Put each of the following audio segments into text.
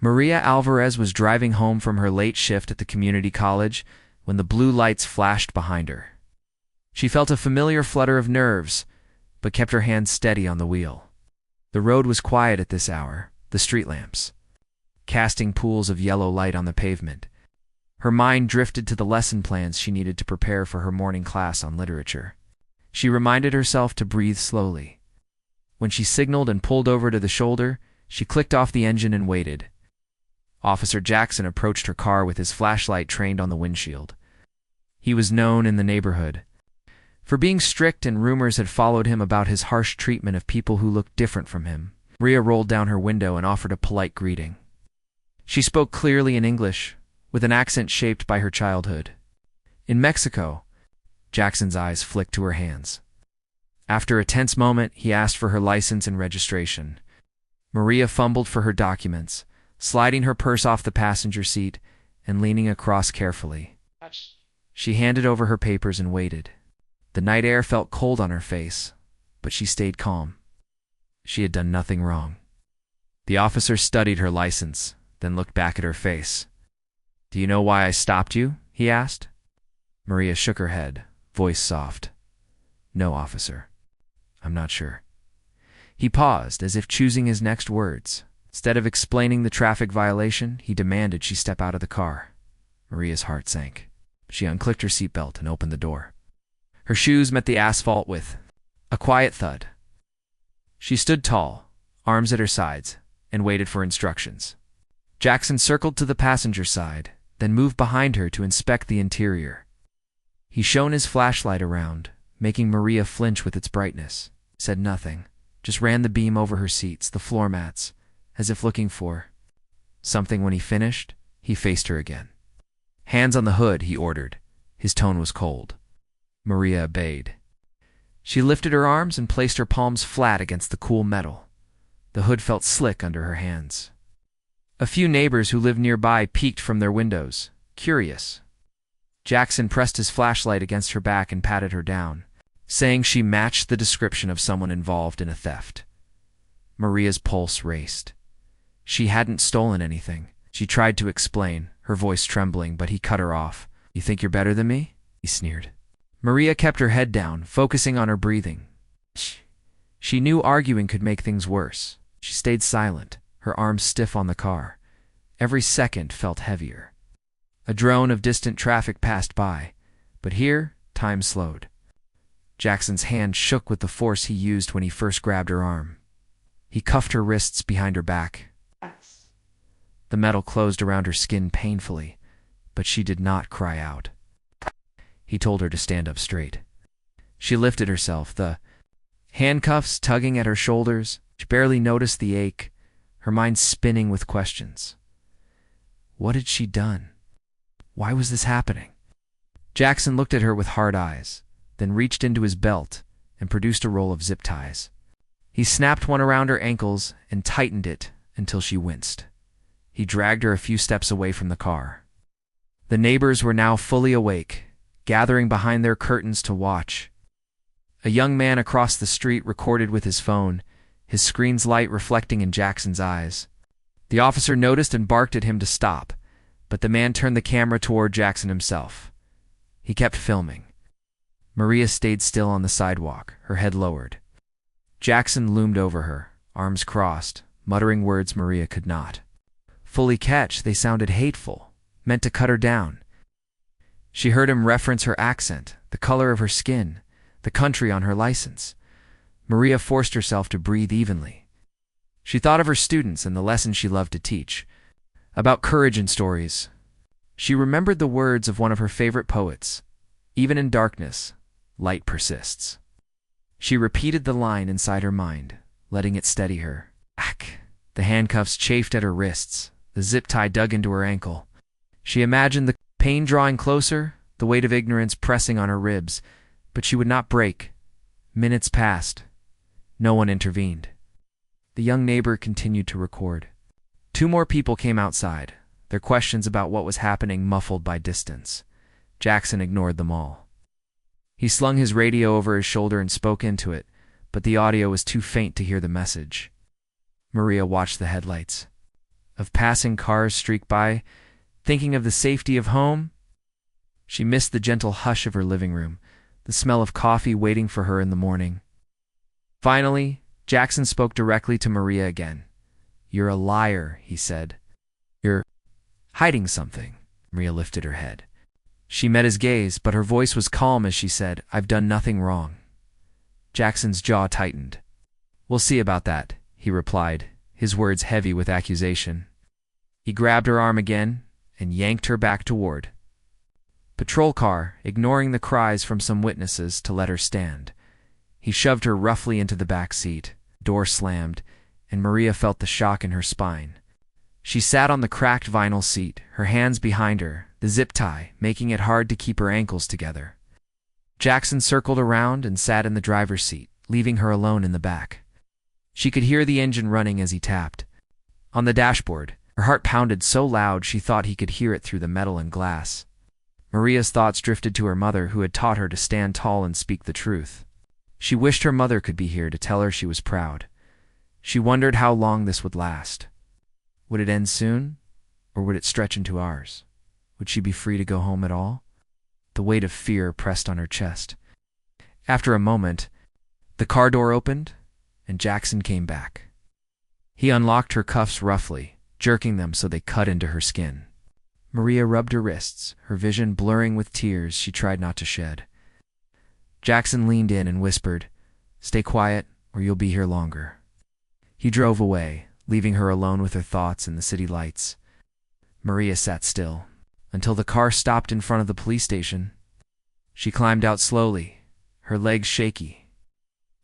Maria Alvarez was driving home from her late shift at the community college when the blue lights flashed behind her. She felt a familiar flutter of nerves, but kept her hand steady on the wheel. The road was quiet at this hour, the street lamps casting pools of yellow light on the pavement. Her mind drifted to the lesson plans she needed to prepare for her morning class on literature. She reminded herself to breathe slowly. When she signaled and pulled over to the shoulder, she clicked off the engine and waited. Officer Jackson approached her car with his flashlight trained on the windshield. He was known in the neighborhood for being strict, and rumors had followed him about his harsh treatment of people who looked different from him. Maria rolled down her window and offered a polite greeting. She spoke clearly in English, with an accent shaped by her childhood. In Mexico, Jackson's eyes flicked to her hands. After a tense moment, he asked for her license and registration. Maria fumbled for her documents, sliding her purse off the passenger seat and leaning across carefully. She handed over her papers and waited. The night air felt cold on her face, but she stayed calm. She had done nothing wrong. The officer studied her license, then looked back at her face. "Do you know why I stopped you?" he asked. Maria shook her head, voice soft. "No, officer. I'm not sure." He paused, as if choosing his next words. Instead of explaining the traffic violation, he demanded she step out of the car. Maria's heart sank. She unclicked her seatbelt and opened the door. Her shoes met the asphalt with a quiet thud. She stood tall, arms at her sides, and waited for instructions. Jackson circled to the passenger side, then moved behind her to inspect the interior. He shone his flashlight around, making Maria flinch with its brightness. Said nothing, just ran the beam over her seats, the floor mats, as if looking for something. When he finished, he faced her again. "Hands on the hood," he ordered. His tone was cold. Maria obeyed. She lifted her arms and placed her palms flat against the cool metal. The hood felt slick under her hands. A few neighbors who lived nearby peeked from their windows, curious. Jackson pressed his flashlight against her back and patted her down, saying she matched the description of someone involved in a theft. Maria's pulse raced. She hadn't stolen anything. She tried to explain, her voice trembling, but he cut her off. "You think you're better than me?" he sneered. Maria kept her head down, focusing on her breathing. She knew arguing could make things worse. She stayed silent, her arms stiff on the car. Every second felt heavier. A drone of distant traffic passed by, but here, time slowed. Jackson's hand shook with the force he used when he first grabbed her arm. He cuffed her wrists behind her back. The metal closed around her skin painfully, but she did not cry out. He told her to stand up straight. She lifted herself, the handcuffs tugging at her shoulders. She barely noticed the ache, her mind spinning with questions. What had she done? Why was this happening? Jackson looked at her with hard eyes, then reached into his belt and produced a roll of zip ties. He snapped one around her ankles and tightened it until she winced. He dragged her a few steps away from the car. The neighbors were now fully awake, gathering behind their curtains to watch. A young man across the street recorded with his phone, his screen's light reflecting in Jackson's eyes. The officer noticed and barked at him to stop, but the man turned the camera toward Jackson himself. He kept filming. Maria stayed still on the sidewalk, her head lowered. Jackson loomed over her, arms crossed, muttering words Maria could not fully catch. They sounded hateful, meant to cut her down. She heard him reference her accent, the color of her skin, the country on her license. Maria forced herself to breathe evenly. She thought of her students and the lessons she loved to teach, about courage and stories. She remembered the words of one of her favorite poets, "Even in darkness, light persists." She repeated the line inside her mind, letting it steady her. Ack! The handcuffs chafed at her wrists, the zip tie dug into her ankle. She imagined the pain drawing closer, the weight of ignorance pressing on her ribs, but she would not break. Minutes passed. No one intervened. The young neighbor continued to record. 2 more people came outside, their questions about what was happening muffled by distance. Jackson ignored them all. He slung his radio over his shoulder and spoke into it, but the audio was too faint to hear the message. Maria watched the headlights. of passing cars streak by, thinking of the safety of home. She missed the gentle hush of her living room, the smell of coffee waiting for her in the morning. Finally, Jackson spoke directly to Maria again. "You're a liar," he said. "You're hiding something." Maria lifted her head. She met his gaze, but her voice was calm as she said, "I've done nothing wrong." Jackson's jaw tightened. "We'll see about that," he replied, his words heavy with accusation. He grabbed her arm again and yanked her back toward patrol car, ignoring the cries from some witnesses to let her stand. He shoved her roughly into the back seat. Door slammed, and Maria felt the shock in her spine. She sat on the cracked vinyl seat, her hands behind her, the zip tie making it hard to keep her ankles together. Jackson circled around and sat in the driver's seat, leaving her alone in the back. She could hear the engine running as he tapped. On the dashboard, her heart pounded so loud she thought he could hear it through the metal and glass. Maria's thoughts drifted to her mother, who had taught her to stand tall and speak the truth. She wished her mother could be here to tell her she was proud. She wondered how long this would last. Would it end soon, or would it stretch into hours? Would she be free to go home at all? The weight of fear pressed on her chest. After a moment, the car door opened, and Jackson came back. He unlocked her cuffs roughly, jerking them so they cut into her skin. Maria rubbed her wrists, her vision blurring with tears she tried not to shed. Jackson leaned in and whispered, "Stay quiet, or you'll be here longer." He drove away, leaving her alone with her thoughts and the city lights. Maria sat still, until the car stopped in front of the police station. She climbed out slowly, her legs shaky.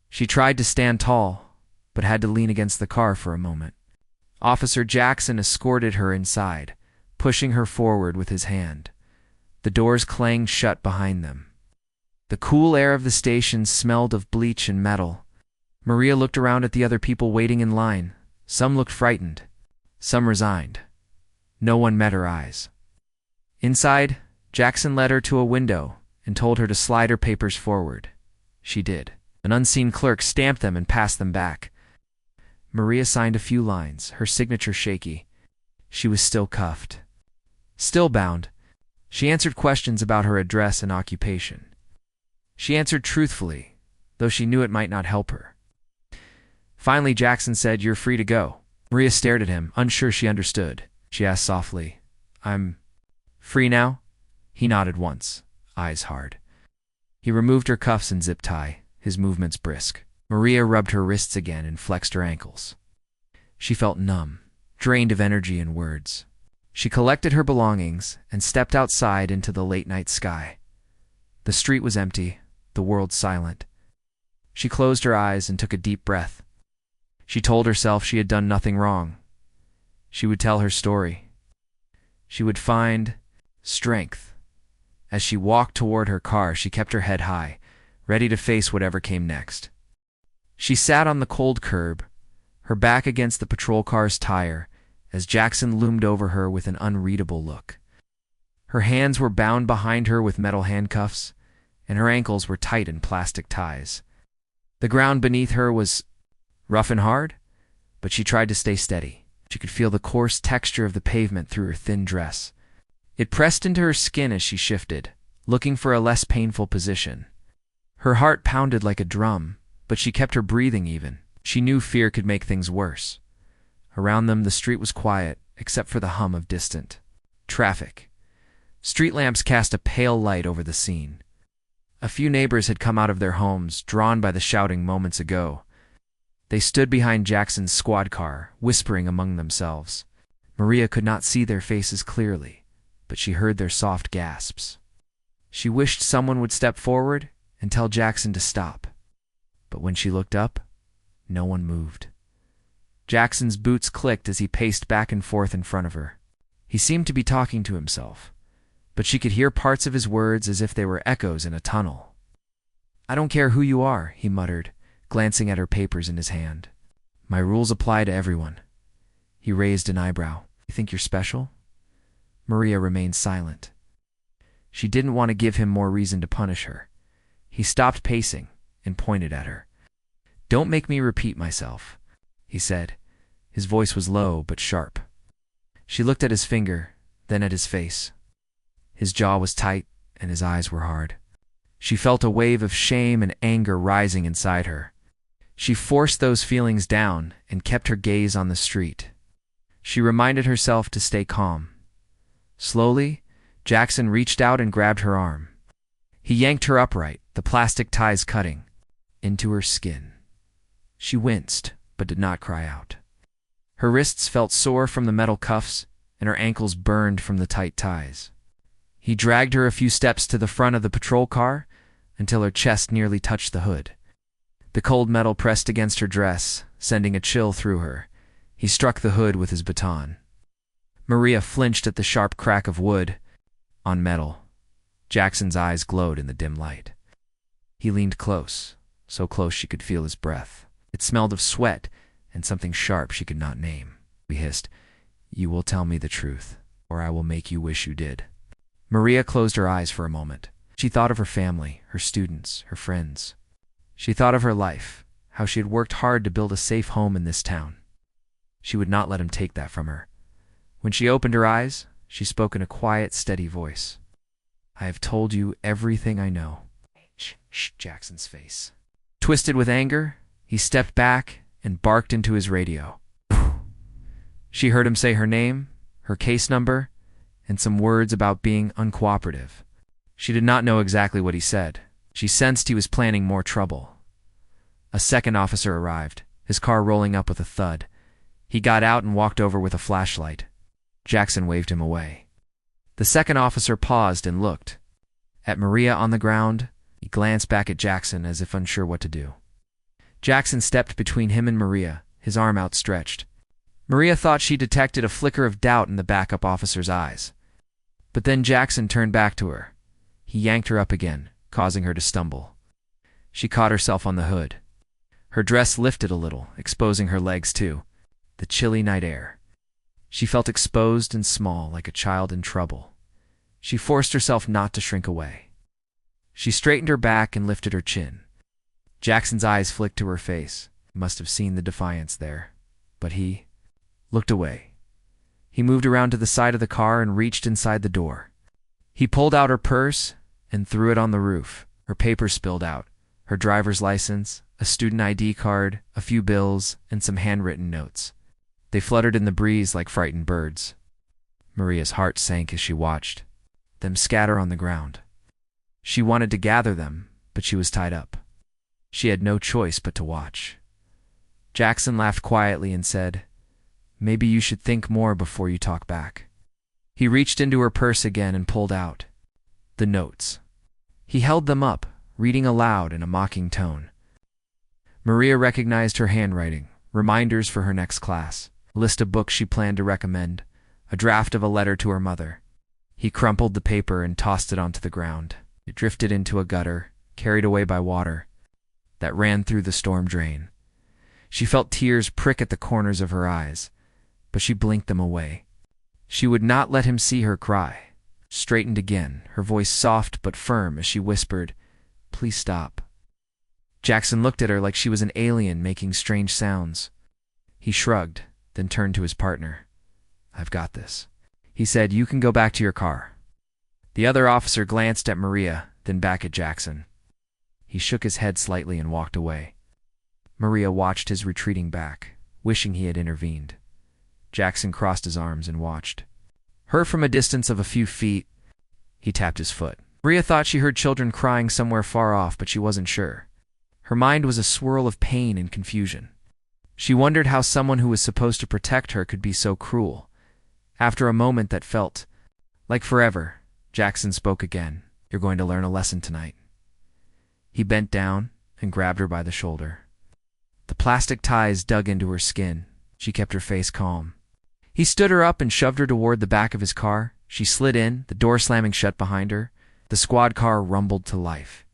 She tried to stand tall, but had to lean against the car for a moment. Officer Jackson escorted her inside, pushing her forward with his hand. The doors clanged shut behind them. The cool air of the station smelled of bleach and metal. Maria looked around at the other people waiting in line. Some looked frightened, some resigned. No one met her eyes. Inside, Jackson led her to a window and told her to slide her papers forward. She did. An unseen clerk stamped them and passed them back. Maria signed a few lines, her signature shaky. She was still cuffed. Still bound. She answered questions about her address and occupation. She answered truthfully, though she knew it might not help her. Finally, Jackson said, "You're free to go." Maria stared at him, unsure she understood. She asked softly, "I'm free now?" He nodded once, eyes hard. He removed her cuffs and zip tie, his movements brisk. Maria rubbed her wrists again and flexed her ankles. She felt numb, drained of energy and words. She collected her belongings and stepped outside into the late-night sky. The street was empty, the world silent. She closed her eyes and took a deep breath. She told herself she had done nothing wrong. She would tell her story. She would find strength. As she walked toward her car, she kept her head high, ready to face whatever came next. She sat on the cold curb, her back against the patrol car's tire, as Jackson loomed over her with an unreadable look. Her hands were bound behind her with metal handcuffs, and her ankles were tight in plastic ties. The ground beneath her was rough and hard, but she tried to stay steady. She could feel the coarse texture of the pavement through her thin dress. It pressed into her skin as she shifted, looking for a less painful position. Her heart pounded like a drum, but she kept her breathing even. She knew fear could make things worse. Around them, the street was quiet, except for the hum of distant traffic. Street lamps cast a pale light over the scene. A few neighbors had come out of their homes, drawn by the shouting moments ago. They stood behind Jackson's squad car, whispering among themselves. Maria could not see their faces clearly, but she heard their soft gasps. She wished someone would step forward and tell Jackson to stop. But when she looked up, no one moved. Jackson's boots clicked as he paced back and forth in front of her. He seemed to be talking to himself, but she could hear parts of his words as if they were echoes in a tunnel. "I don't care who you are," he muttered, glancing at her papers in his hand. "My rules apply to everyone." He raised an eyebrow. "You think you're special?" Maria remained silent. She didn't want to give him more reason to punish her. He stopped pacing and pointed at her. "Don't make me repeat myself," he said. His voice was low but sharp. She looked at his finger, then at his face. His jaw was tight, and his eyes were hard. She felt a wave of shame and anger rising inside her. She forced those feelings down and kept her gaze on the street. She reminded herself to stay calm. Slowly, Jackson reached out and grabbed her arm. He yanked her upright, the plastic ties cutting into her skin. She winced, but did not cry out. Her wrists felt sore from the metal cuffs, and her ankles burned from the tight ties. He dragged her a few steps to the front of the patrol car until her chest nearly touched the hood. The cold metal pressed against her dress, sending a chill through her. He struck the hood with his baton. Maria flinched at the sharp crack of wood on metal. Jackson's eyes glowed in the dim light. He leaned close, so close she could feel his breath. It smelled of sweat and something sharp she could not name. He hissed, "You will tell me the truth, or I will make you wish you did." Maria closed her eyes for a moment. She thought of her family, her students, her friends. She thought of her life, how she had worked hard to build a safe home in this town. She would not let him take that from her. When she opened her eyes, she spoke in a quiet, steady voice. "I have told you everything I know." Shh, Jackson's face twisted with anger. He stepped back and barked into his radio. She heard him say her name, her case number, and some words about being uncooperative. She did not know exactly what he said. She sensed he was planning more trouble. A second officer arrived, his car rolling up with a thud. He got out and walked over with a flashlight. Jackson waved him away. The second officer paused and looked. At Maria on the ground, he glanced back at Jackson as if unsure what to do. Jackson stepped between him and Maria, his arm outstretched. Maria thought she detected a flicker of doubt in the backup officer's eyes. But then Jackson turned back to her. He yanked her up again, causing her to stumble. She caught herself on the hood. Her dress lifted a little, exposing her legs too. The chilly night air. She felt exposed and small, like a child in trouble. She forced herself not to shrink away. She straightened her back and lifted her chin. Jackson's eyes flicked to her face. He must have seen the defiance there. But he looked away. He moved around to the side of the car and reached inside the door. He pulled out her purse and threw it on the roof. Her papers spilled out. Her driver's license, a student ID card, a few bills, and some handwritten notes. They fluttered in the breeze like frightened birds. Maria's heart sank as she watched them scatter on the ground. She wanted to gather them, but she was tied up. She had no choice but to watch. Jackson laughed quietly and said, "Maybe you should think more before you talk back." He reached into her purse again and pulled out the notes. He held them up, reading aloud in a mocking tone. Maria recognized her handwriting, reminders for her next class, a list of books she planned to recommend, a draft of a letter to her mother. He crumpled the paper and tossed it onto the ground. It drifted into a gutter, carried away by water, that ran through the storm drain. She felt tears prick at the corners of her eyes, but she blinked them away. She would not let him see her cry. Straightened again, her voice soft but firm as she whispered, "Please stop." Jackson looked at her like she was an alien making strange sounds. He shrugged, then turned to his partner. "I've got this." He said, "You can go back to your car." The other officer glanced at Maria, then back at Jackson. He shook his head slightly and walked away. Maria watched his retreating back, wishing he had intervened. Jackson crossed his arms and watched. Her from a distance of a few feet, he tapped his foot. Maria thought she heard children crying somewhere far off, but she wasn't sure. Her mind was a swirl of pain and confusion. She wondered how someone who was supposed to protect her could be so cruel. After a moment that felt like forever, Jackson spoke again. "You're going to learn a lesson tonight." He bent down and grabbed her by the shoulder. The plastic ties dug into her skin. She kept her face calm. He stood her up and shoved her toward the back of his car. She slid in, the door slamming shut behind her. The squad car rumbled to life.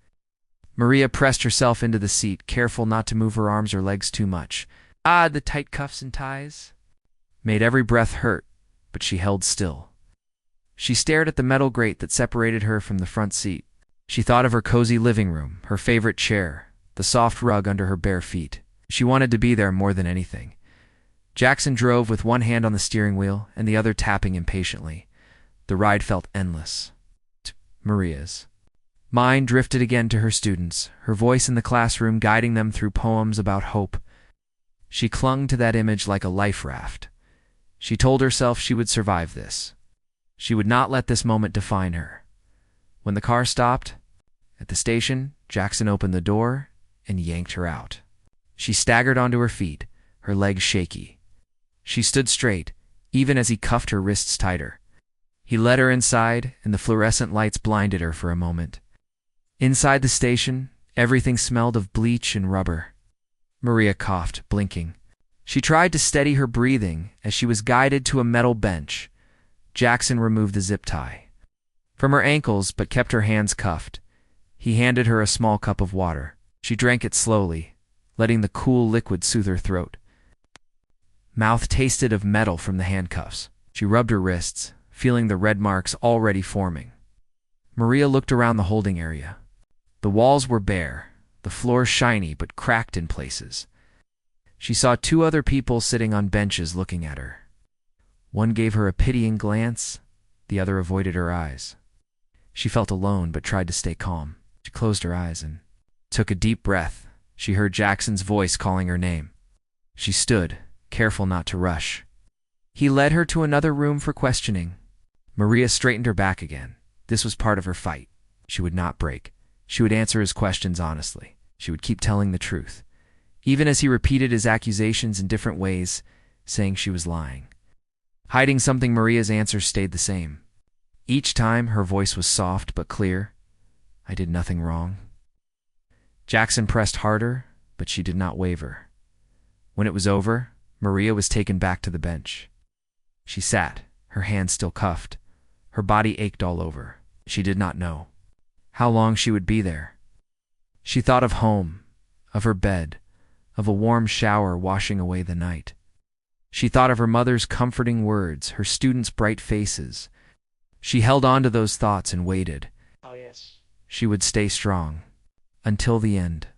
Maria pressed herself into the seat, careful not to move her arms or legs too much. The tight cuffs and ties made every breath hurt, but she held still. She stared at the metal grate that separated her from the front seat. She thought of her cozy living room, her favorite chair, the soft rug under her bare feet. She wanted to be there more than anything. Jackson drove with one hand on the steering wheel and the other tapping impatiently. The ride felt endless. Maria's mind drifted again to her students, her voice in the classroom guiding them through poems about hope. She clung to that image like a life raft. She told herself she would survive this. She would not let this moment define her. When the car stopped at the station, Jackson opened the door and yanked her out. She staggered onto her feet, her legs shaky. She stood straight, even as he cuffed her wrists tighter. He led her inside, and the fluorescent lights blinded her for a moment. Inside the station, everything smelled of bleach and rubber. Maria coughed, blinking. She tried to steady her breathing as she was guided to a metal bench. Jackson removed the zip tie from her ankles but kept her hands cuffed. He handed her a small cup of water. She drank it slowly, letting the cool liquid soothe her throat. Mouth tasted of metal from the handcuffs. She rubbed her wrists, feeling the red marks already forming. Maria looked around the holding area. The walls were bare, the floor shiny but cracked in places. She saw two other people sitting on benches looking at her. One gave her a pitying glance, the other avoided her eyes. She felt alone but tried to stay calm. She closed her eyes and took a deep breath. She heard Jackson's voice calling her name. She stood, careful not to rush. He led her to another room for questioning. Maria straightened her back again. This was part of her fight. She would not break. She would answer his questions honestly. She would keep telling the truth, even as he repeated his accusations in different ways, saying she was lying. Hiding something, Maria's answer stayed the same. Each time, her voice was soft but clear. I did nothing wrong. Jackson pressed harder, but she did not waver. When it was over, Maria was taken back to the bench. She sat, her hands still cuffed. Her body ached all over. She did not know how long she would be there. She thought of home, of her bed, of a warm shower washing away the night. She thought of her mother's comforting words, her students' bright faces. She held on to those thoughts and waited. Oh, yes. She would stay strong. Until the end.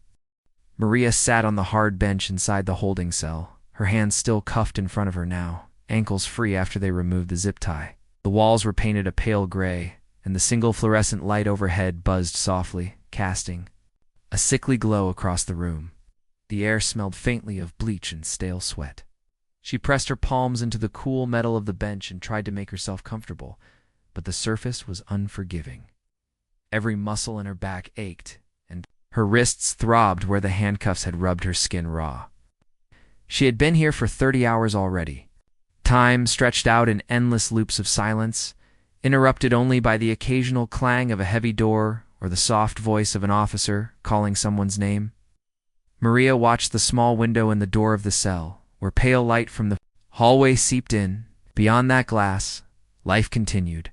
Maria sat on the hard bench inside the holding cell, her hands still cuffed in front of her now, ankles free after they removed the zip tie. The walls were painted a pale gray, and the single fluorescent light overhead buzzed softly, casting a sickly glow across the room. The air smelled faintly of bleach and stale sweat. She pressed her palms into the cool metal of the bench and tried to make herself comfortable, but the surface was unforgiving. Every muscle in her back ached, and her wrists throbbed where the handcuffs had rubbed her skin raw. She had been here for 30 hours already. Time stretched out in endless loops of silence, interrupted only by the occasional clang of a heavy door or the soft voice of an officer calling someone's name. Maria watched the small window in the door of the cell, where pale light from the hallway seeped in. Beyond that glass, life continued.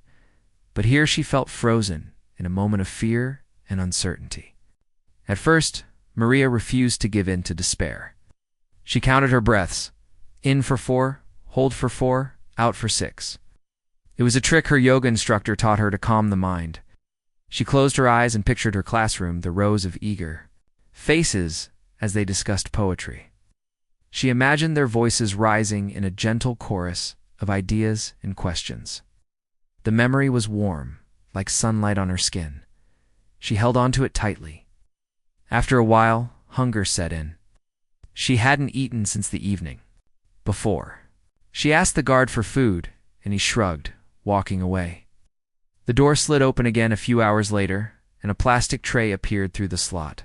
But here she felt frozen in a moment of fear and uncertainty. At first, Maria refused to give in to despair. She counted her breaths. In for 4, hold for 4, out for 6. It was a trick her yoga instructor taught her to calm the mind. She closed her eyes and pictured her classroom, the rows of eager faces as they discussed poetry. She imagined their voices rising in a gentle chorus of ideas and questions. The memory was warm, like sunlight on her skin. She held onto it tightly. After a while, hunger set in. She hadn't eaten since the evening before. She asked the guard for food, and he shrugged, walking away. The door slid open again a few hours later, and a plastic tray appeared through the slot.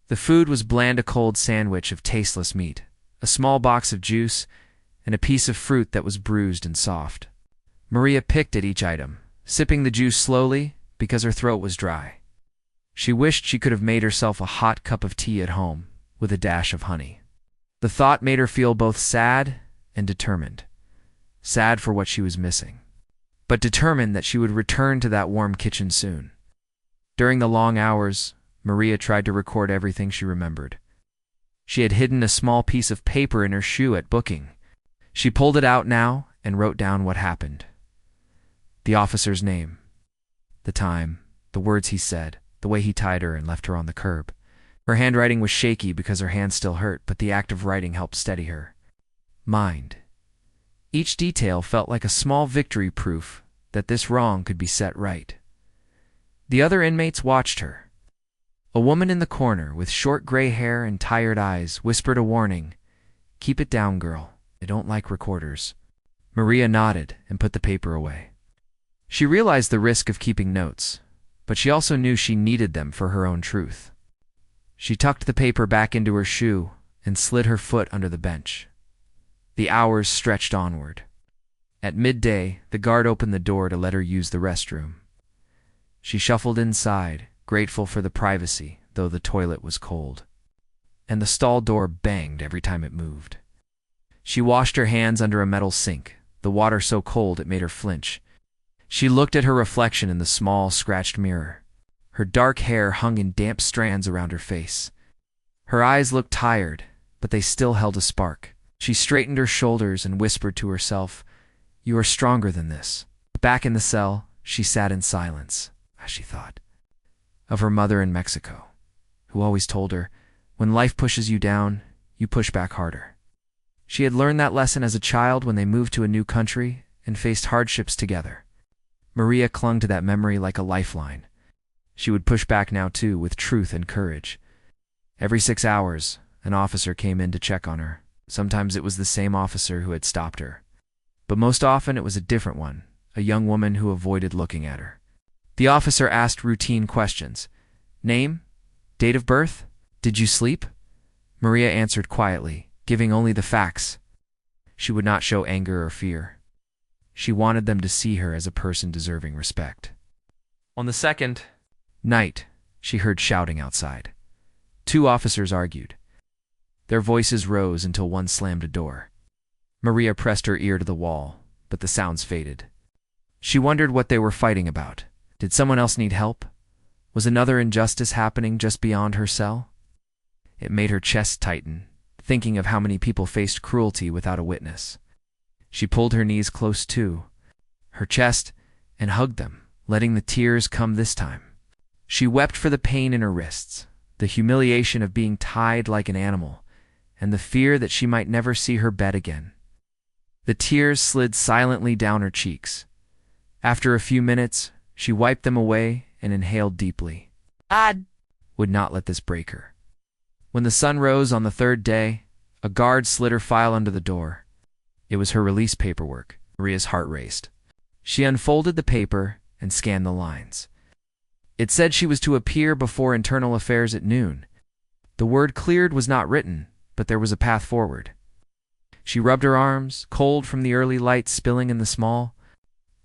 The food was bland, a cold sandwich of tasteless meat, a small box of juice, and a piece of fruit that was bruised and soft. Maria picked at each item, sipping the juice slowly because her throat was dry. She wished she could have made herself a hot cup of tea at home, with a dash of honey. The thought made her feel both sad and determined. Sad for what she was missing, but determined that she would return to that warm kitchen soon. During the long hours, Maria tried to record everything she remembered. She had hidden a small piece of paper in her shoe at booking. She pulled it out now and wrote down what happened. The officer's name, the time, the words he said, the way he tied her and left her on the curb. Her handwriting was shaky because her hands still hurt, but the act of writing helped steady her. mind. Each detail felt like a small victory, proof that this wrong could be set right. The other inmates watched her. A woman in the corner with short gray hair and tired eyes whispered a warning. "Keep it down, girl. I don't like recorders." Maria nodded and put the paper away. She realized the risk of keeping notes, but she also knew she needed them for her own truth. She tucked the paper back into her shoe and slid her foot under the bench. The hours stretched onward. At midday, the guard opened the door to let her use the restroom. She shuffled inside, grateful for the privacy, though the toilet was cold. And the stall door banged every time it moved. She washed her hands under a metal sink, the water so cold it made her flinch. She looked at her reflection in the small, scratched mirror. Her dark hair hung in damp strands around her face. Her eyes looked tired, but they still held a spark. She straightened her shoulders and whispered to herself, "You are stronger than this." Back in the cell, she sat in silence, as she thought of her mother in Mexico, who always told her, "When life pushes you down, you push back harder." She had learned that lesson as a child when they moved to a new country and faced hardships together. Maria clung to that memory like a lifeline. She would push back now too, with truth and courage. Every 6 hours, an officer came in to check on her. Sometimes it was the same officer who had stopped her, but most often it was a different one, a young woman who avoided looking at her. The officer asked routine questions. "Name? Date of birth? Did you sleep?" Maria answered quietly, giving only the facts. She would not show anger or fear. She wanted them to see her as a person deserving respect. On the second night, she heard shouting outside. 2 officers argued. Their voices rose until one slammed a door. Maria pressed her ear to the wall, but the sounds faded. She wondered what they were fighting about. Did someone else need help? Was another injustice happening just beyond her cell? It made her chest tighten, thinking of how many people faced cruelty without a witness. She pulled her knees close to her chest and hugged them, letting the tears come this time. She wept for the pain in her wrists, the humiliation of being tied like an animal, and the fear that she might never see her bed again. The tears slid silently down her cheeks. After a few minutes, she wiped them away and inhaled deeply. God would not let this break her. When the sun rose on the 3rd day, a guard slid her file under the door. It was her release paperwork. Maria's heart raced. She unfolded the paper and scanned the lines. It said she was to appear before Internal Affairs at noon. The word "cleared" was not written, but there was a path forward. She rubbed her arms, cold from the early light spilling in the small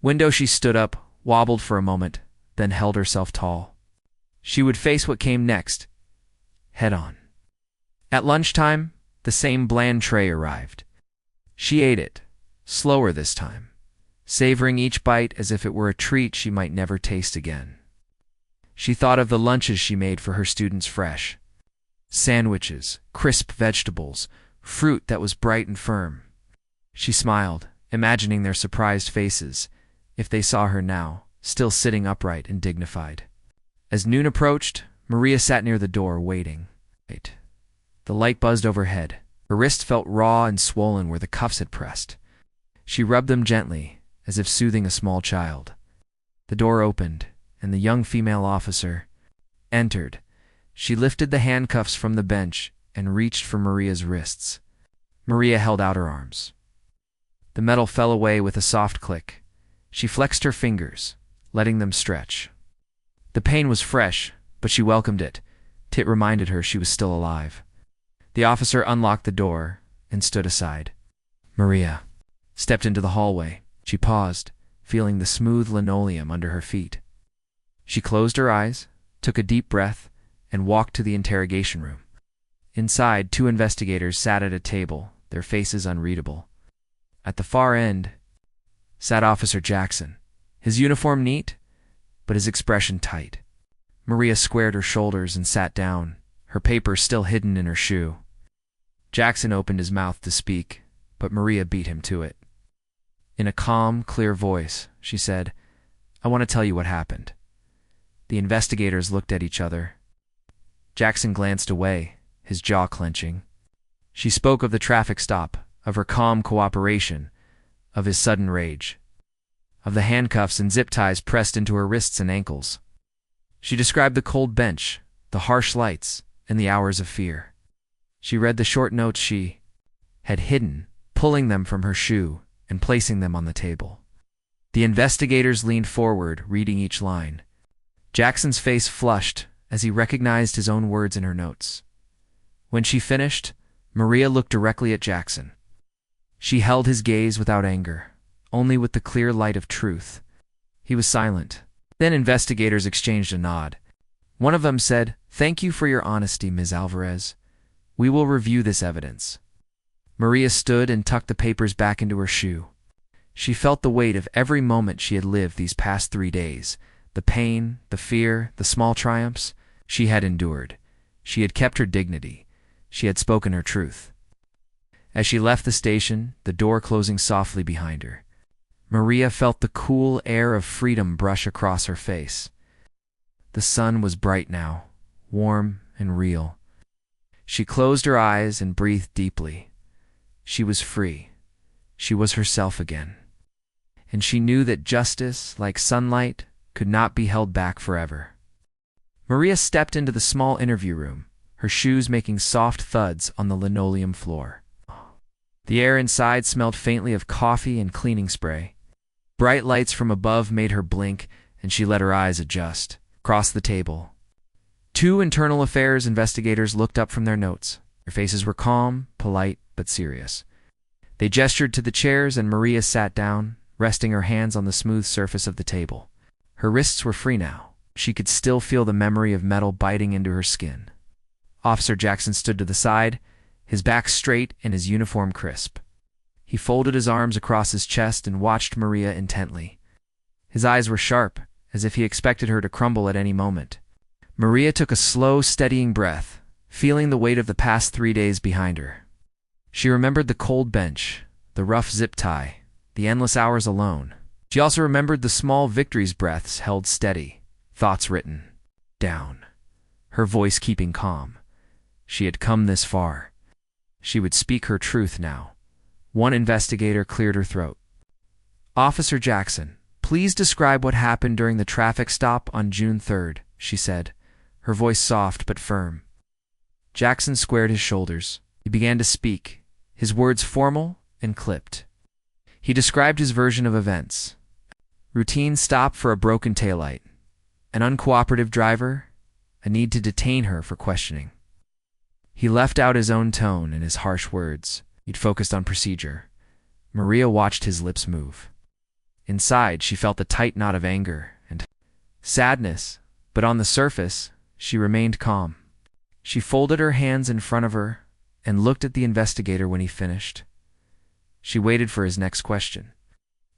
window. She stood up, wobbled for a moment, then held herself tall. She would face what came next, head on. At lunchtime, the same bland tray arrived. She ate it, slower this time, savoring each bite as if it were a treat she might never taste again. She thought of the lunches she made for her students fresh. Sandwiches, crisp vegetables, fruit that was bright and firm. She smiled, imagining their surprised faces, if they saw her now, still sitting upright and dignified. As noon approached, Maria sat near the door, waiting. The light buzzed overhead. Her wrist felt raw and swollen where the cuffs had pressed. She rubbed them gently, as if soothing a small child. The door opened, and the young female officer entered. She lifted the handcuffs from the bench and reached for Maria's wrists. Maria held out her arms. The metal fell away with a soft click. She flexed her fingers, letting them stretch. The pain was fresh, but she welcomed it. It reminded her she was still alive. The officer unlocked the door and stood aside. Maria stepped into the hallway. She paused, feeling the smooth linoleum under her feet. She closed her eyes, took a deep breath, and walked to the interrogation room. Inside, 2 investigators sat at a table, their faces unreadable. At the far end sat Officer Jackson, his uniform neat, but his expression tight. Maria squared her shoulders and sat down, her paper still hidden in her shoe. Jackson opened his mouth to speak, but Maria beat him to it. In a calm, clear voice, she said, "I want to tell you what happened." The investigators looked at each other. Jackson glanced away, his jaw clenching. She spoke of the traffic stop, of her calm cooperation, of his sudden rage, of the handcuffs and zip ties pressed into her wrists and ankles. She described the cold bench, the harsh lights, and the hours of fear. She read the short notes she had hidden, pulling them from her shoe and placing them on the table. The investigators leaned forward, reading each line. Jackson's face flushed as he recognized his own words in her notes. When she finished, Maria looked directly at Jackson. She held his gaze without anger, only with the clear light of truth. He was silent. Then investigators exchanged a nod. One of them said, "Thank you for your honesty, Ms. Alvarez. We will review this evidence." Maria stood and tucked the papers back into her shoe. She felt the weight of every moment she had lived these past 3 days. The pain, the fear, the small triumphs. She had endured. She had kept her dignity. She had spoken her truth. As she left the station, the door closing softly behind her, Maria felt the cool air of freedom brush across her face. The sun was bright now, warm and real. She closed her eyes and breathed deeply. She was free. She was herself again. And she knew that justice, like sunlight, could not be held back forever. Maria stepped into the small interview room, her shoes making soft thuds on the linoleum floor. The air inside smelled faintly of coffee and cleaning spray. Bright lights from above made her blink, and she let her eyes adjust. Across the table, 2 internal affairs investigators looked up from their notes. Their faces were calm, polite, but serious. They gestured to the chairs, and Maria sat down, resting her hands on the smooth surface of the table. Her wrists were free now. She could still feel the memory of metal biting into her skin. Officer Jackson stood to the side, his back straight and his uniform crisp. He folded his arms across his chest and watched Maria intently. His eyes were sharp, as if he expected her to crumble at any moment. Maria took a slow, steadying breath, feeling the weight of the past 3 days behind her. She remembered the cold bench, the rough zip tie, the endless hours alone. She also remembered the small victories breaths held steady, thoughts written down, her voice keeping calm. She had come this far. She would speak her truth now. One investigator cleared her throat. "Officer Jackson, please describe what happened during the traffic stop on June 3rd, she said, her voice soft but firm. Jackson squared his shoulders. He began to speak, his words formal and clipped. He described his version of events. Routine stop for a broken taillight. An uncooperative driver. A need to detain her for questioning. He left out his own tone and his harsh words. He'd focused on procedure. Maria watched his lips move. Inside, she felt a tight knot of anger and sadness, but on the surface, she remained calm. She folded her hands in front of her and looked at the investigator when he finished. She waited for his next question.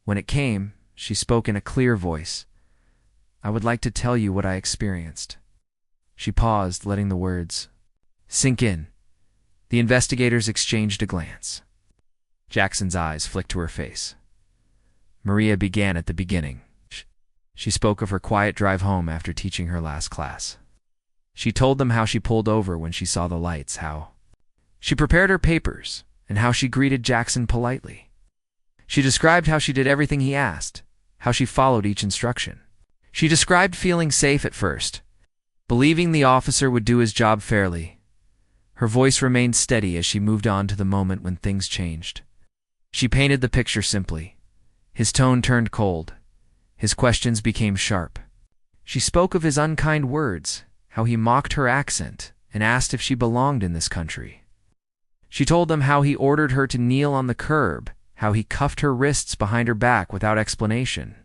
When it came, she spoke in a clear voice. "I would like to tell you what I experienced." She paused, letting the words sink in. The investigators exchanged a glance. Jackson's eyes flicked to her face. Maria began at the beginning. She spoke of her quiet drive home after teaching her last class. She told them how she pulled over when she saw the lights, how she prepared her papers, and how she greeted Jackson politely. She described how she did everything he asked, how she followed each instruction. She described feeling safe at first, believing the officer would do his job fairly. Her voice remained steady as she moved on to the moment when things changed. She painted the picture simply. His tone turned cold. His questions became sharp. She spoke of his unkind words, how he mocked her accent and asked if she belonged in this country. She told them how he ordered her to kneel on the curb, how he cuffed her wrists behind her back without explanation.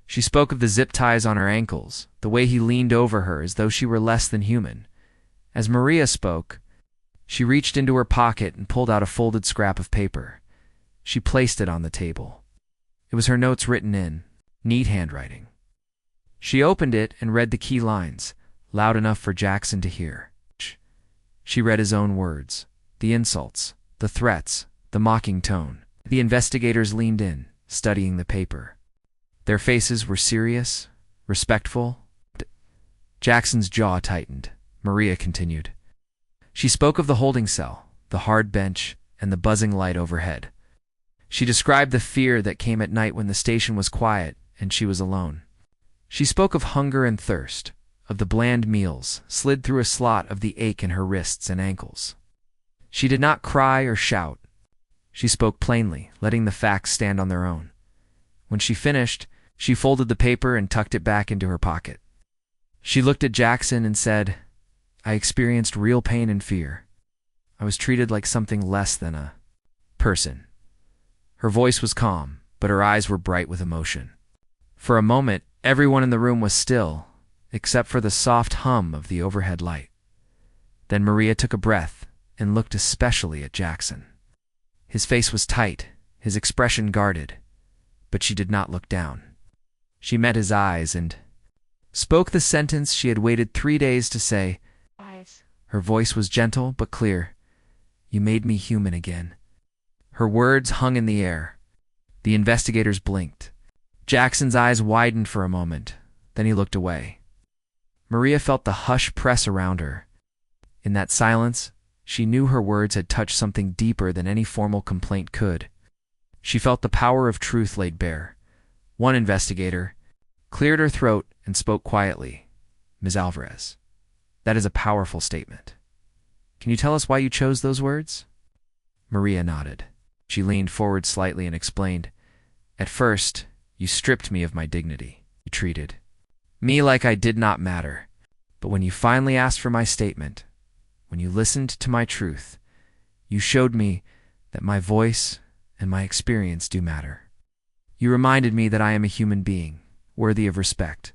She spoke of the zip ties on her ankles, the way he leaned over her as though she were less than human. As Maria spoke, she reached into her pocket and pulled out a folded scrap of paper. She placed it on the table. It was her notes written in neat handwriting. She opened it and read the key lines, loud enough for Jackson to hear. She read his own words, the insults, the threats, the mocking tone. The investigators leaned in, studying the paper. Their faces were serious, respectful. Jackson's jaw tightened. Maria continued. She spoke of the holding cell, the hard bench, and the buzzing light overhead. She described the fear that came at night when the station was quiet and she was alone. She spoke of hunger and thirst, of the bland meals slid through a slot of the ache in her wrists and ankles. She did not cry or shout. She spoke plainly, letting the facts stand on their own. When she finished, she folded the paper and tucked it back into her pocket. She looked at Jackson and said, "I experienced real pain and fear. I was treated like something less than a person." Her voice was calm, but her eyes were bright with emotion. For a moment, everyone in the room was still, except for the soft hum of the overhead light. Then Maria took a breath and looked especially at Jackson. His face was tight, his expression guarded, but she did not look down. She met his eyes and spoke the sentence she had waited 3 days to say. Her voice was gentle but clear. "You made me human again." Her words hung in the air. The investigators blinked. Jackson's eyes widened for a moment, then he looked away. Maria felt the hush press around her. In that silence, she knew her words had touched something deeper than any formal complaint could. She felt the power of truth laid bare. One investigator cleared her throat and spoke quietly. "Ms. Alvarez, that is a powerful statement. Can you tell us why you chose those words?" Maria nodded. She leaned forward slightly and explained, "At first, you stripped me of my dignity. You treated me like I did not matter. But when you finally asked for my statement, when you listened to my truth, you showed me that my voice and my experience do matter. You reminded me that I am a human being, worthy of respect."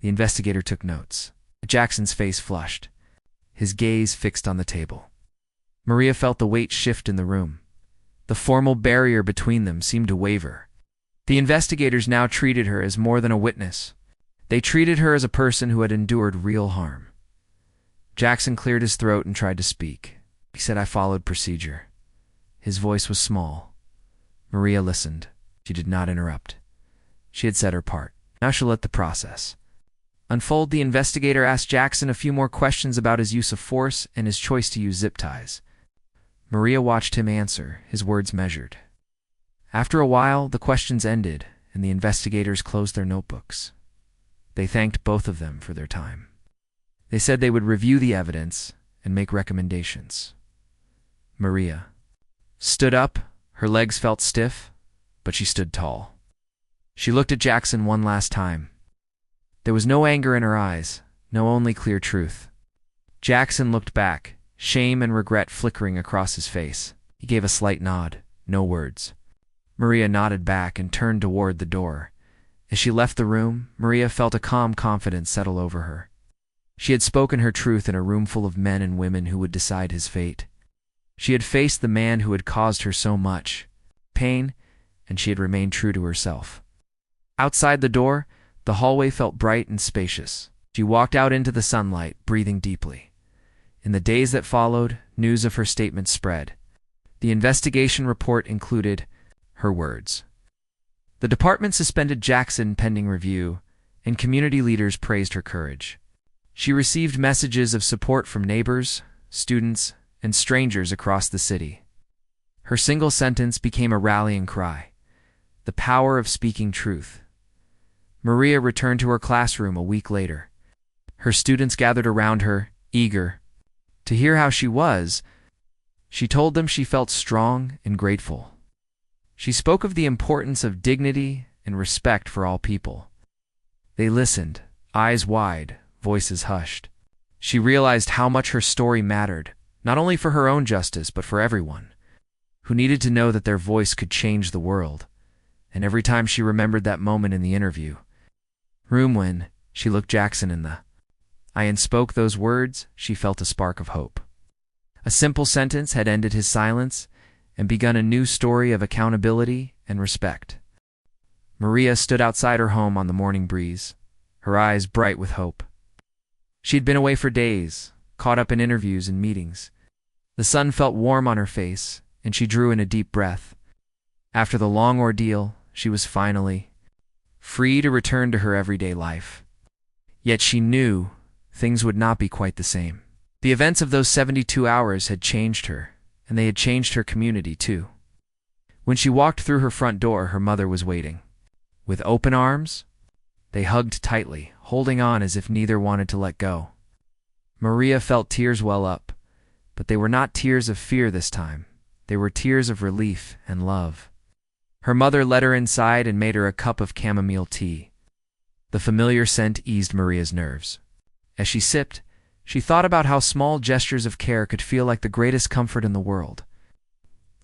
The investigator took notes. Jackson's face flushed, his gaze fixed on the table. Maria felt the weight shift in the room. The formal barrier between them seemed to waver. The investigators now treated her as more than a witness. They treated her as a person who had endured real harm. Jackson cleared his throat and tried to speak. He said, "I followed procedure." His voice was small. Maria listened. She did not interrupt. She had said her part. Now she'll let the process unfold. The investigator asked Jackson a few more questions about his use of force and his choice to use zip ties. Maria watched him answer, his words measured. After a while, the questions ended, and the investigators closed their notebooks. They thanked both of them for their time. They said they would review the evidence and make recommendations. Maria stood up. Her legs felt stiff, but she stood tall. She looked at Jackson one last time. There was no anger in her eyes, no only clear truth. Jackson looked back, shame and regret flickering across his face. He gave a slight nod, no words. Maria nodded back and turned toward the door. As she left the room, Maria felt a calm confidence settle over her. She had spoken her truth in a room full of men and women who would decide his fate. She had faced the man who had caused her so much pain, and she had remained true to herself. Outside the door, the hallway felt bright and spacious. She walked out into the sunlight, breathing deeply. In the days that followed, news of her statement spread. The investigation report included her words. The department suspended Jackson pending review, and community leaders praised her courage. She received messages of support from neighbors, students, and strangers across the city. Her single sentence became a rallying cry. The power of speaking truth. Maria returned to her classroom a week later. Her students gathered around her, eager to hear how she was. She told them she felt strong and grateful. She spoke of the importance of dignity and respect for all people. They listened, eyes wide, voices hushed. She realized how much her story mattered, not only for her own justice, but for everyone who needed to know that their voice could change the world. And every time she remembered that moment in the interview room when she looked Jackson in the eye and spoke those words, she felt a spark of hope. A simple sentence had ended his silence and begun a new story of accountability and respect. Maria stood outside her home on the morning breeze, her eyes bright with hope. She'd been away for days, caught up in interviews and meetings. The sun felt warm on her face, and she drew in a deep breath. After the long ordeal, she was finally free to return to her everyday life. Yet she knew things would not be quite the same. The events of those 72 hours had changed her, and they had changed her community too. When she walked through her front door, her mother was waiting. With open arms, they hugged tightly, holding on as if neither wanted to let go. Maria felt tears well up, but they were not tears of fear this time. They were tears of relief and love. Her mother led her inside and made her a cup of chamomile tea. The familiar scent eased Maria's nerves. As she sipped, she thought about how small gestures of care could feel like the greatest comfort in the world.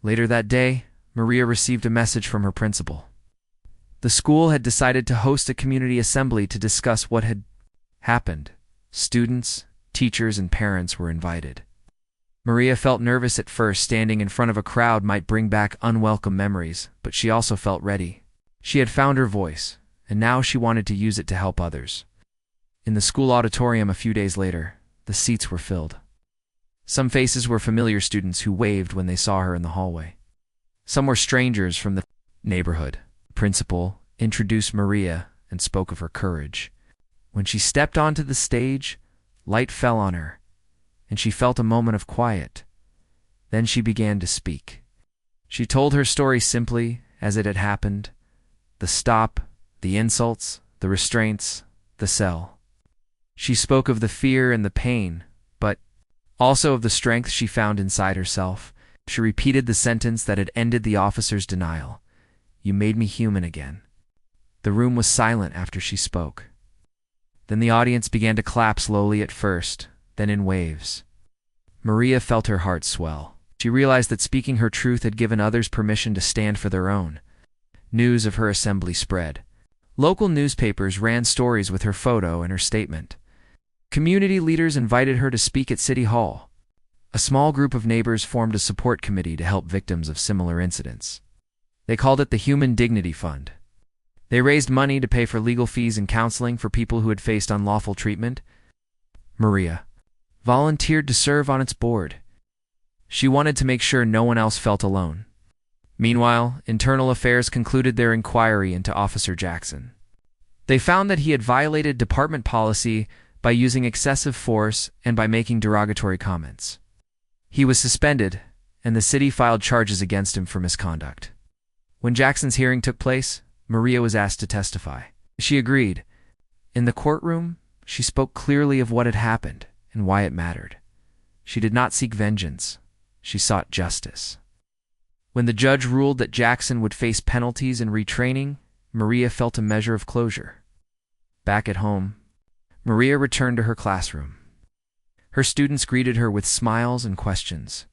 Later that day, Maria received a message from her principal. The school had decided to host a community assembly to discuss what had happened. Students, teachers, and parents were invited. Maria felt nervous at first. Standing in front of a crowd might bring back unwelcome memories, but she also felt ready. She had found her voice, and now she wanted to use it to help others. In the school auditorium a few days later, the seats were filled. Some faces were familiar students who waved when they saw her in the hallway. Some were strangers from the neighborhood. The principal introduced Maria and spoke of her courage. When she stepped onto the stage, light fell on her, and she felt a moment of quiet. Then she began to speak. She told her story simply, as it had happened: the stop, the insults, the restraints, the cell. She spoke of the fear and the pain, but also of the strength she found inside herself. She repeated the sentence that had ended the officer's denial: "You made me human again." The room was silent after she spoke. Then the audience began to clap slowly at first, then in waves. Maria felt her heart swell. She realized that speaking her truth had given others permission to stand for their own. News of her assembly spread. Local newspapers ran stories with her photo and her statement. Community leaders invited her to speak at City Hall. A small group of neighbors formed a support committee to help victims of similar incidents. They called it the Human Dignity Fund. They raised money to pay for legal fees and counseling for people who had faced unlawful treatment. Maria volunteered to serve on its board. She wanted to make sure no one else felt alone. Meanwhile, Internal Affairs concluded their inquiry into Officer Jackson. They found that he had violated department policy by using excessive force and by making derogatory comments. He was suspended, and the city filed charges against him for misconduct. When Jackson's hearing took place, Maria was asked to testify. She agreed. In the courtroom, she spoke clearly of what had happened and why it mattered. She did not seek vengeance. She sought justice. When the judge ruled that Jackson would face penalties and retraining, Maria felt a measure of closure. Back at home, Maria returned to her classroom. Her students greeted her with smiles and questions.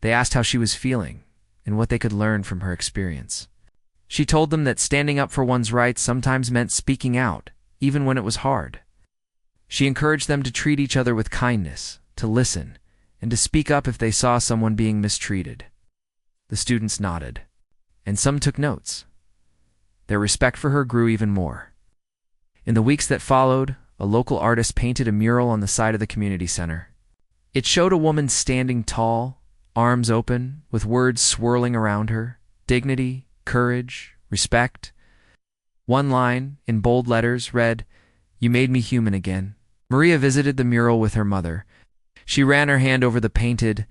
They asked how she was feeling and what they could learn from her experience. She told them that standing up for one's rights sometimes meant speaking out, even when it was hard. She encouraged them to treat each other with kindness, to listen, and to speak up if they saw someone being mistreated. The students nodded, and some took notes. Their respect for her grew even more. In the weeks that followed, a local artist painted a mural on the side of the community center. It showed a woman standing tall, arms open, with words swirling around her: dignity, courage, respect. One line, in bold letters, read, "You made me human again." Maria visited the mural with her mother. She ran her hand over the painted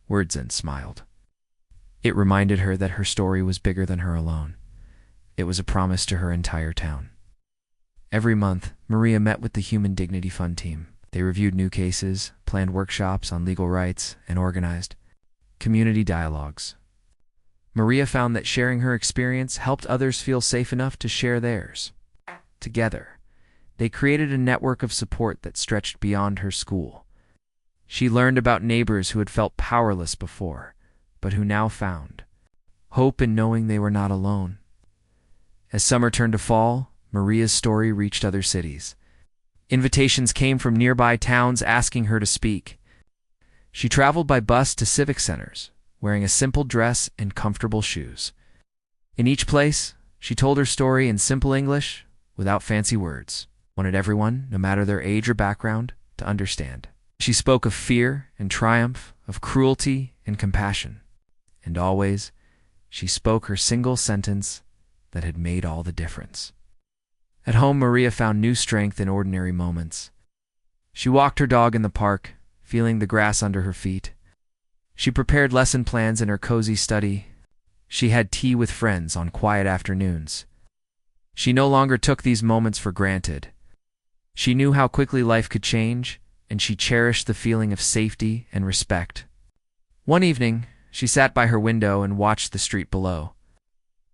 words and smiled. It reminded her that her story was bigger than her alone. It was a promise to her entire town. Every month, Maria met with the Human Dignity Fund team. They reviewed new cases, planned workshops on legal rights, and organized community dialogues. Maria found that sharing her experience helped others feel safe enough to share theirs. Together, they created a network of support that stretched beyond her school. She learned about neighbors who had felt powerless before, but who now found hope in knowing they were not alone. As summer turned to fall, Maria's story reached other cities. Invitations came from nearby towns asking her to speak. She traveled by bus to civic centers, wearing a simple dress and comfortable shoes. In each place, she told her story in simple English, without fancy words. Wanted everyone, no matter their age or background, to understand. She spoke of fear and triumph, of cruelty and compassion. And always, she spoke her single sentence that had made all the difference. At home, Maria found new strength in ordinary moments. She walked her dog in the park, feeling the grass under her feet. She prepared lesson plans in her cozy study. She had tea with friends on quiet afternoons. She no longer took these moments for granted. She knew how quickly life could change, and she cherished the feeling of safety and respect. One evening, she sat by her window and watched the street below.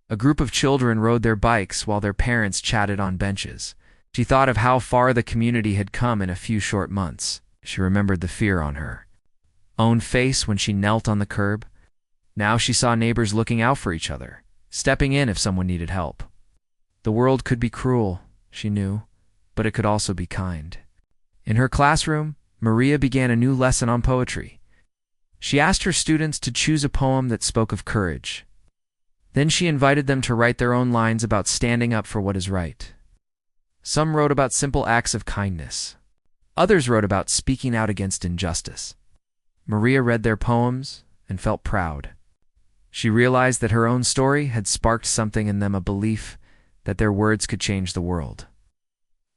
A group of children rode their bikes while their parents chatted on benches. She thought of how far the community had come in a few short months. She remembered the fear on her own face when she knelt on the curb. Now she saw neighbors looking out for each other, stepping in if someone needed help. The world could be cruel, she knew, but it could also be kind. In her classroom, Maria began a new lesson on poetry. She asked her students to choose a poem that spoke of courage. Then she invited them to write their own lines about standing up for what is right. Some wrote about simple acts of kindness. Others wrote about speaking out against injustice. Maria read their poems and felt proud. She realized that her own story had sparked something in them, a belief that their words could change the world.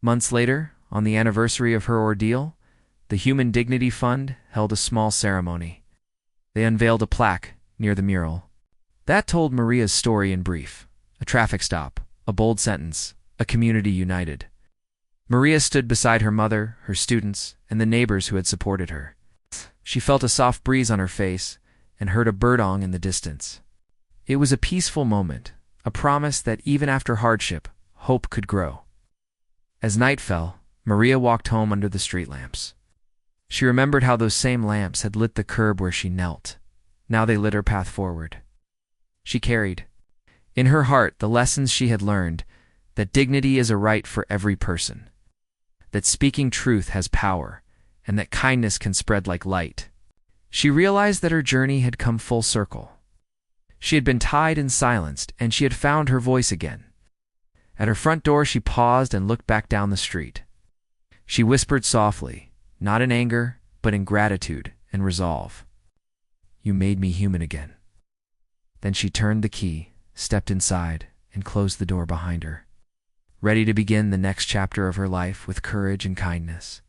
Months later, on the anniversary of her ordeal, the Human Dignity Fund held a small ceremony. They unveiled a plaque near the mural. That told Maria's story in brief: a traffic stop, a bold sentence, a community united. Maria stood beside her mother, her students, and the neighbors who had supported her. She felt a soft breeze on her face and heard a birdong in the distance. It was a peaceful moment, a promise that even after hardship, hope could grow. As night fell, Maria walked home under the street lamps. She remembered how those same lamps had lit the curb where she knelt. Now they lit her path forward. She carried in her heart the lessons she had learned: that dignity is a right for every person, that speaking truth has power, and that kindness can spread like light. She realized that her journey had come full circle. She had been tied and silenced, and she had found her voice again. At her front door, she paused and looked back down the street. She whispered softly, not in anger, but in gratitude and resolve, "You made me human again." Then she turned the key, stepped inside, and closed the door behind her, ready to begin the next chapter of her life with courage and kindness.